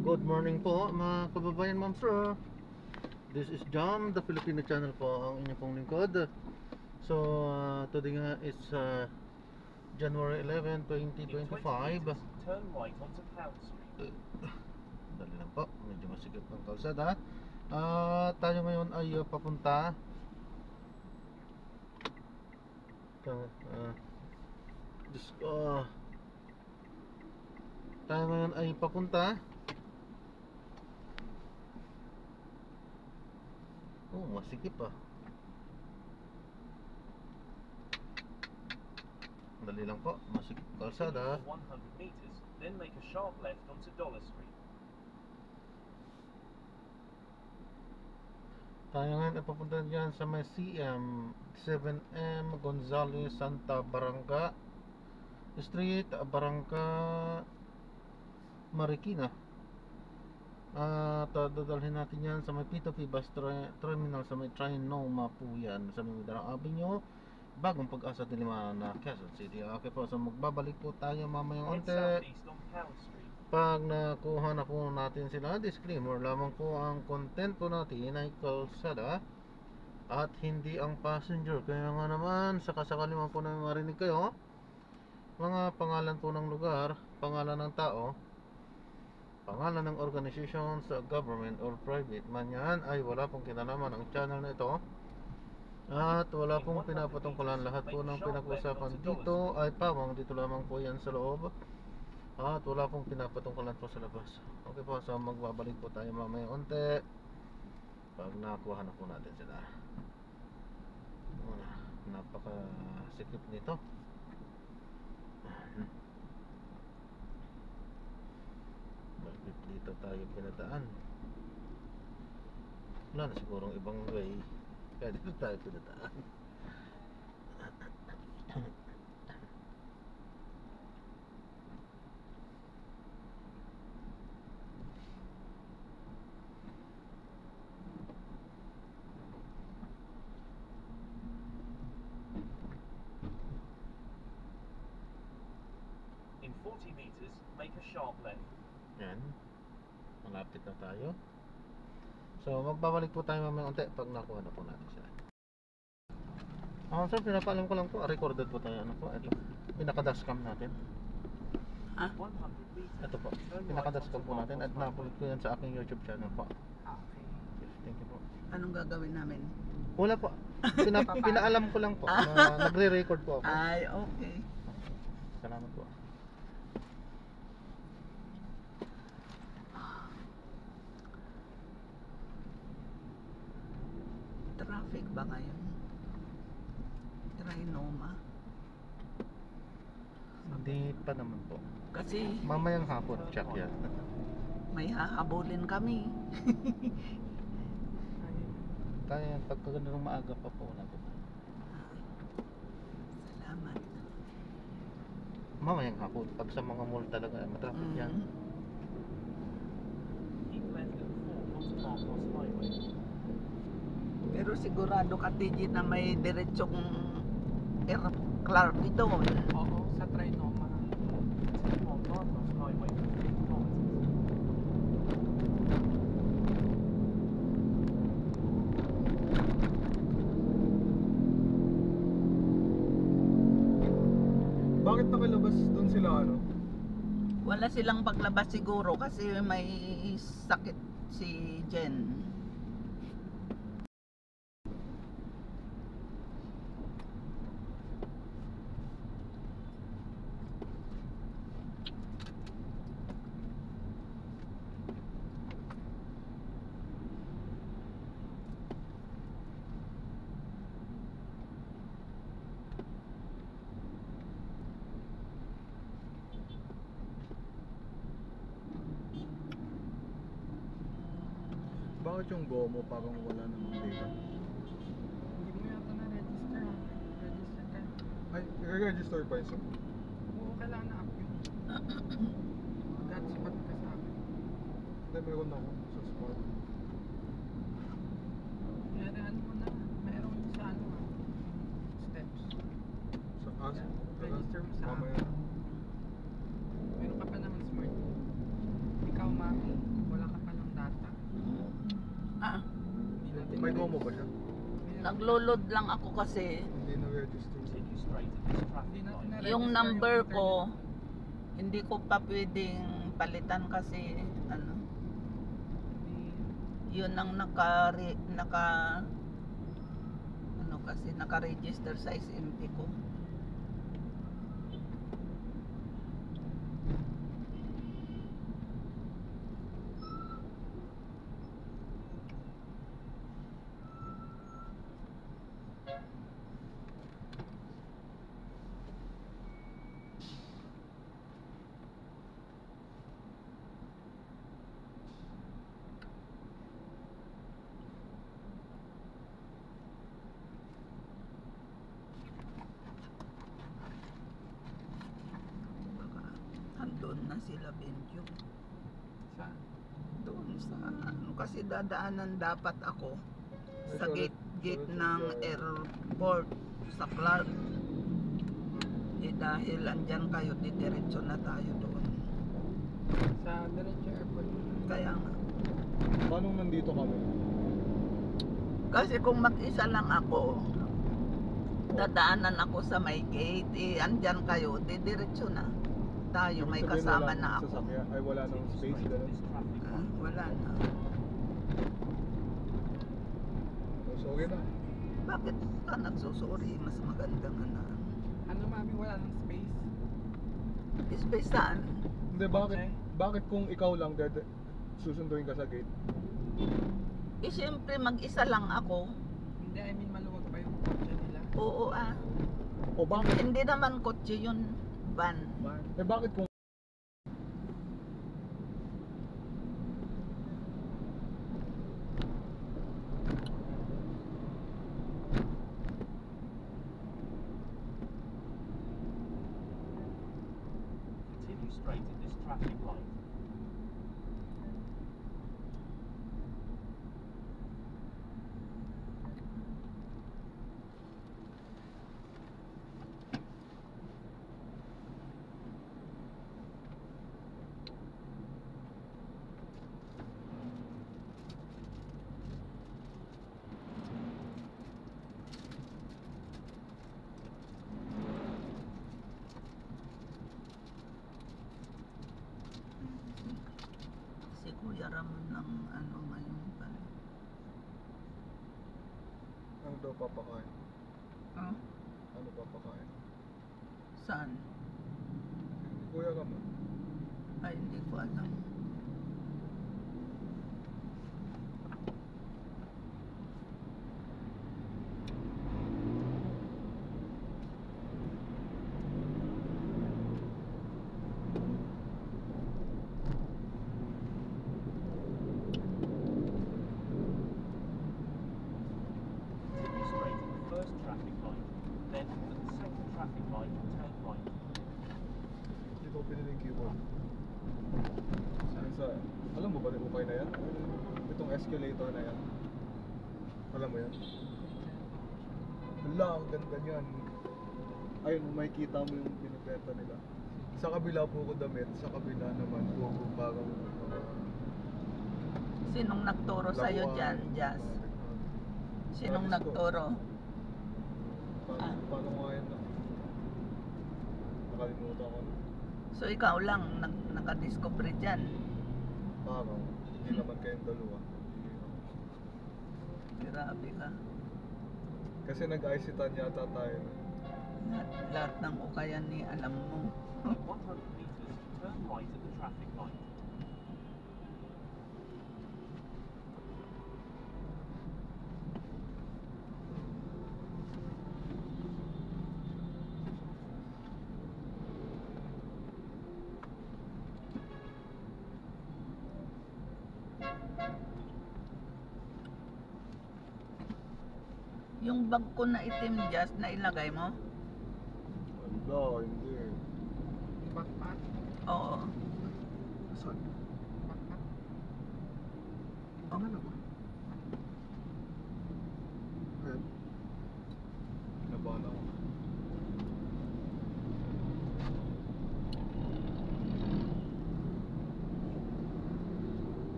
Good morning po mga kababayan, ma'am sir. This is Jam, the Filipino channel po, ang inyong pong lingkod. So today nga is January 11, 2025. Turn right onto Pound Street. Dali lang po, medyo masikip ang kalsada. Tayo ngayon ay papunta tayo ngayon ay papunta masikip dali lang po, masikip kalsada. 100 meters, then make a sharp left onto Dollar Street. Tayo ngayon ay papunta dyan sa may CM 7M Gonzales Santa Barangka Street, Barangka Marikina. Dadalhin natin yan sa may P2P bus terminal sa may Trinoma po yan, sa may Mindanao Avenue, Bagong Pag-asa, Diliman, Quezon City. Okay po, so magbabalik po tayo mamayang onte. Pag nakuha na po natin sila, disclaimer lamang po, ang content po natin ay kalsada at hindi ang passenger. Kaya nga naman, sakasakali man po na marinig kayo mga pangalan po ng lugar, pangalan ng tao, pangalan ng organization sa government or private man yan, ay wala pong kinalaman ang channel na ito. At wala pong pinapatungkulan. Lahat po ng pinag-usapan dito ay pawang dito lamang po yan sa loob. At wala pong pinapatungkulan po sa labas. Okay po, so magbabalik po tayo mamaya onte pag nakuha na po natin sila. Napaka-sikip nito. Bakit dito tayo pinadaan? Wala na sigurong ibang way, kaya dito tayo pinadaan. In 40 meters, make a sharp left. Yan, malapit na tayo. So magbabalik po tayo mamaya unti pag nakuha na po natin sila. Sir, pinapaalam ko lang po, recorded po tayo. Ano po, ito, pinaka-dashcam natin. 100 meters. Ito po, pinaka-dashcam po natin at na-upload ko yan sa aking YouTube channel po. Okay. Thank you po. Anong gagawin namin? Wala po, pinaalam ko lang po na nagre-record po ako. Ay, okay. Salamat po. Traffic ba ngayon? Trinoma? Hindi pa naman po. Kasi Mamayang hapon, check yan. may hahabulin kami. Kaya yan, pagka ganun maaga pa po wala po. Salamat. Mamayang hapon, pag sa mga mall talaga matraffic yan. Keep left at 4 onto Marcos Highway. Pero sigurado ka, TG, na may diretsong Clark dito. Oo, sa Trinoma. On Marcos Highway. Bakit nakalabas doon sila ano? Wala silang paglabas siguro kasi may sakit si Jen. Bakit yung go mo parang wala namang data? Hindi mo yata na-register. Register ka. Ay, i-register pa yun. Oo, kailangan na-up yun. Hotspot ka sa akin. Hindi, meron ako sa spot. Kaya ano mo na, meron sa ano steps. Sa as? Register mo sa Mamaya. Meron ka pa naman smart. Ikaw, mami. mo ba siya? Naglo-load lang ako kasi Hindi na-register. Continue straight at this traffic Hindi natin light. na- yung Register number yung ko hindi ko pa pwedeng palitan kasi ano, yun ang naka ano kasi naka-register sa SMP ko. Baka andun na sila Benjo. Saan? Doon sa ano kasi dadaanan dapat ako sa Ay, gate sorry, ng sorry. airport sa Clark. Eh dahil andyan kayo, didiretso na tayo doon. Sa Diretso Airport. Kaya nga. Paano nandito kami? Kasi kung mag-isa lang ako, dadaanan ako sa may gate, eh andyan kayo, didiretso na. Tayo, may Ibig sabihin, kasama wala na nang ako. sasakyan. Ay, wala nang Continue space. straight at Ganun. this traffic Ah, light. wala na. Oh, sorry na. Bakit ka nagsusuri? Mas maganda nga na. Ano mami, wala nang space. Space saan? Hindi, bakit kung ikaw lang susunduin ka sa gate? Eh siyempre mag-isa lang ako. Hindi, I mean maluwag pa yung kotse nila. Oo ah. O bakit? Hindi naman kotse yun, van. Eh bakit kung Continue straight at this traffic light. Si Kuya Ramon ng ano ngayon pala. ano daw papakain? Huh? Ano papakain? Saan? Kuya Ramon. Ay, hindi ko alam. Continue straight at the first traffic light. Then at the second traffic light, turn right. Hindi ko pinili yung keyboard. Sa, alam mo ba yung ukay na yan? Itong escalator na yan. Alam mo yan? Hala, ang ganda niyan. Ayun, makikita mo yung binibenta nila. Sa kabila po ko damit, sa kabila naman po ko parang Sinong nagturo sa'yo laruan, dyan, Jazz? Sinong Travis Scott. nagturo? Paano nga yan na? Nakalimutan ko na. So ikaw lang nakadiscover dyan. Parang, hindi naman kayong dalawa. Grabe ka. Kasi nag-IC-tan yata tayo. Lahat ng ukayan ni alam mo. 100 meters, turn right at the traffic light. Yung bag ko na itim, Jazz, na ilagay mo? Wala, hindi. Backpack. Oo. Saan? Backpack. Ano na ba? Ayan. Nabahan ako.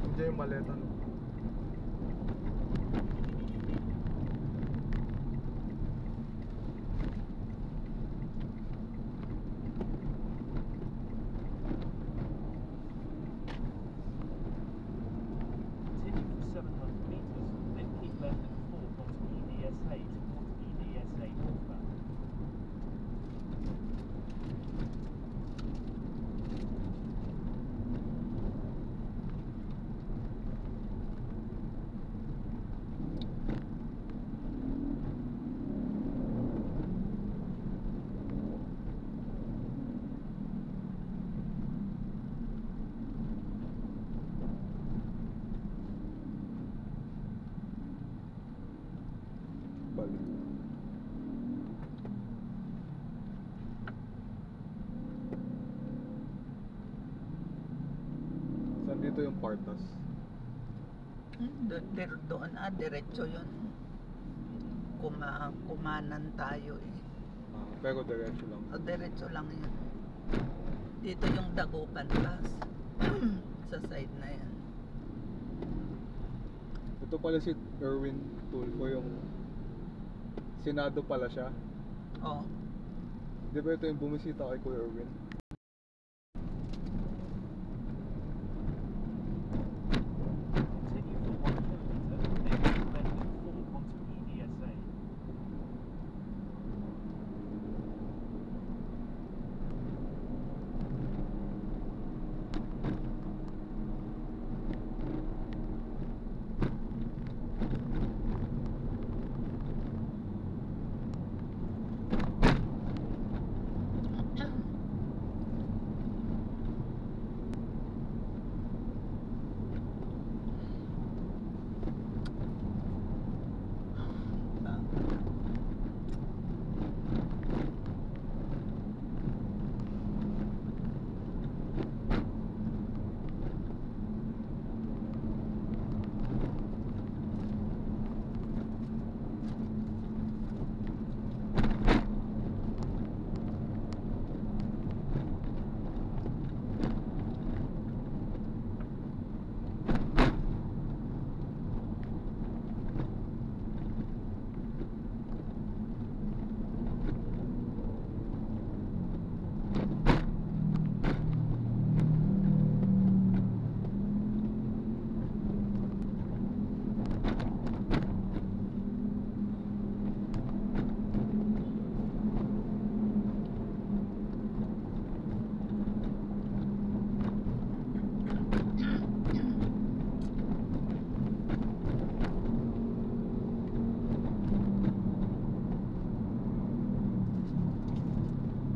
Nandiyan yung maleta, no? Dito yung Partas. Pero doon diretso yun. Kumanan tayo eh. Pero diretso lang. O diretso lang yun. Dito yung Dagupan Pass. Sa side na yan. Ito pala si Erwin Tulfo, yung Senado pala siya. Oh. Di ba ito yung bumisita kay Kuya Erwin? Continue for 1 kilometre, then keep left and fork onto EDSA.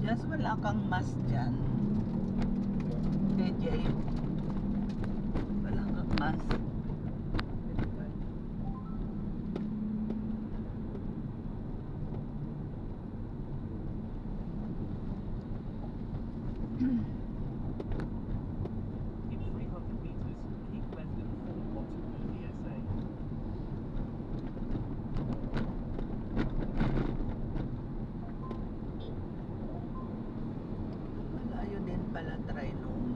Just wala kang mask dyan. DJ. Wala kang mask. In 300 metres, keep left and fork onto EDSA. Malayo din pala Trinoma.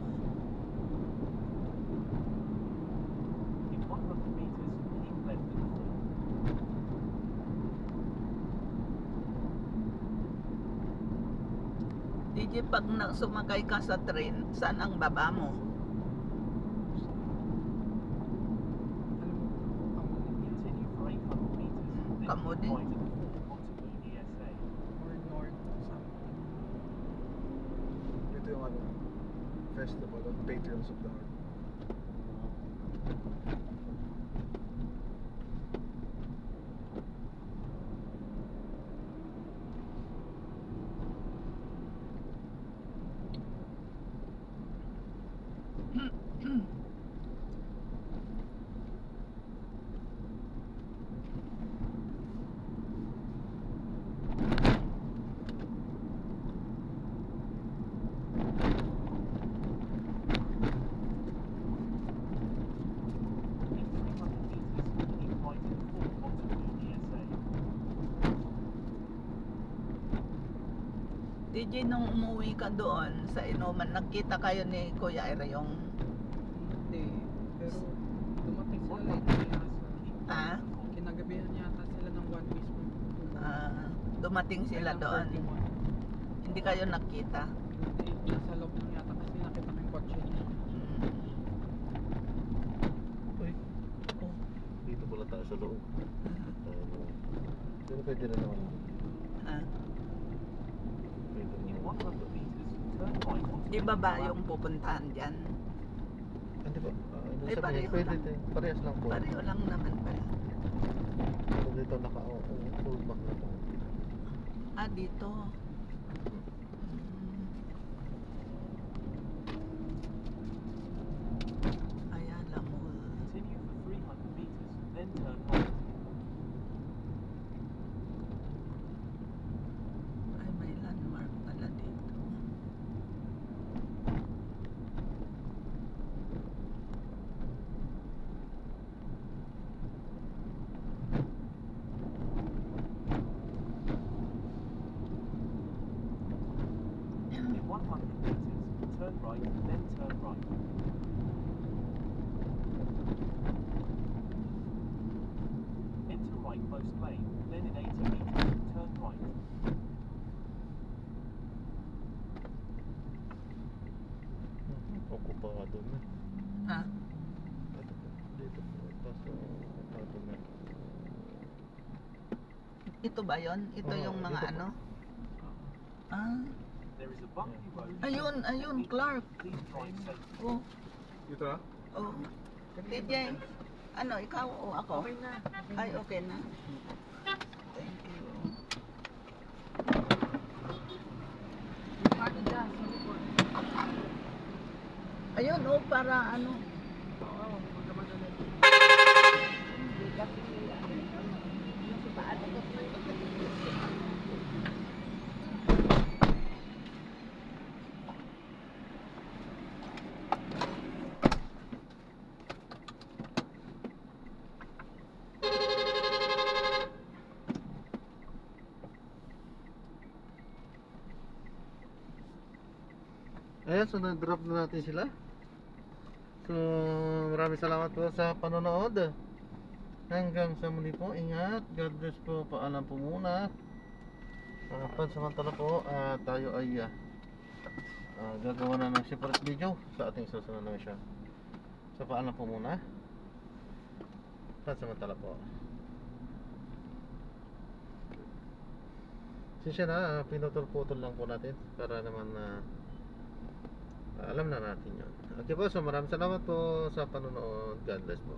In 100 metres, keep left and fork. DJ, pag sumakay ka sa train, saan ang baba mo? Continue for 800 metres, then Kamudi? keep right and fork onto EDSA. Or north something. Dito yung ano, festival of Patrons of the Heart. In 300 metres, keep right and fork onto EDSA. DJ, nung umuwi ka doon sa inuman, nagkita kayo ni Kuya Eryong. Hindi. Pero dumating In sila 100 late. metres, keep Ah? left and fork. Kinagabihan yata sila ng 1 piece mo. Dumating sila Ng doon. 31. Hindi kayo nakita. Hindi, nasa loob lang yata kasi nakita ko yung kotse niya. Uy. Oh. Dito pala tayo sa loob. Pero pwede na naman. Ah, Pwede na In naman. 100 metres, turn right onto di ba ba Edinburgh. yung pupuntahan dyan? Hindi ba? Ay, Sabihin, pareho pwede lang. din. Parehas lang po. Pareho lang naman pala. Pero dito full back na to. Ah, dito. Ayala Mall. Continue for 300 metres, then turn right. Ay, may landmark pala dito. 100 meters, turn right, then turn right. Enter rightmost lane, then in 80 meters, turn right. Okupado na. Ha? Dito po. Paso, okupado na. Ito ba yon? Ito Oo, yung mga dito po. ano? Ah, There is a bumpy road. ayun, Clark. Please drive safely. Oh, Dito na? oh. TJ, ano, ikaw o ako? Okay na. Ay, okay na. Thank you. Ano dyan, sa likod. Ayun, oh, para ano. Oo, magkamadali. Hindi kasi, ano, yung sa paano ko. Ayan, so nag-drop na natin sila. So, maraming salamat po sa panonood. Hanggang sa muli po, ingat. God bless po, paalam po muna. Pansamantala po, tayo ay gagawa na ng separate video sa ating susunod na mission. So, paalam po muna. Pansamantala po. Siya na, pinutol-putol lang po natin para naman alam na natin yun. Okay po, so maraming salamat po sa panonood. God bless po.